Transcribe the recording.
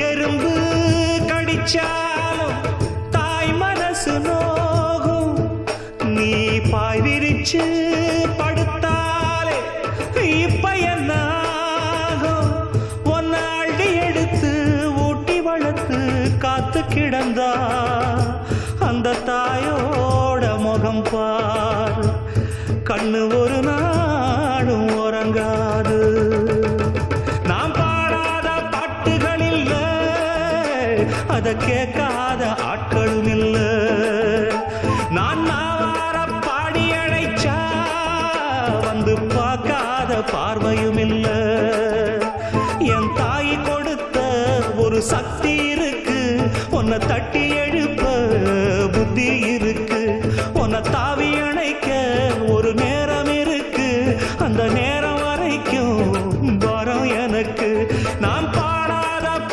எறும்பு கடிச்சாலும் தாய் மனசு நோகும். நீ பாய் விரிச்சு படுத்தாலே இப்ப என்ன ஆகும்? ஒன்ன அள்ளி எடுத்து ஊட்டி வளர்த்து காத்து கிடந்தா அந்த தாயோட முகம் பார். கண்ணு ஒரு நாடும் உறங்காது. நாம் பாடாத பாட்டுகள் இல்ல, அத கேட்காத ஆட்களும் இல்ல. நான் நாவார பாடி அழைச்சா வந்து பார்க்காத பார்வையும் இல்ல. என் தாய் கொடுத்த ஒரு சக்தி இருக்கு, உன்னை தட்டி எழுப்ப புத்தி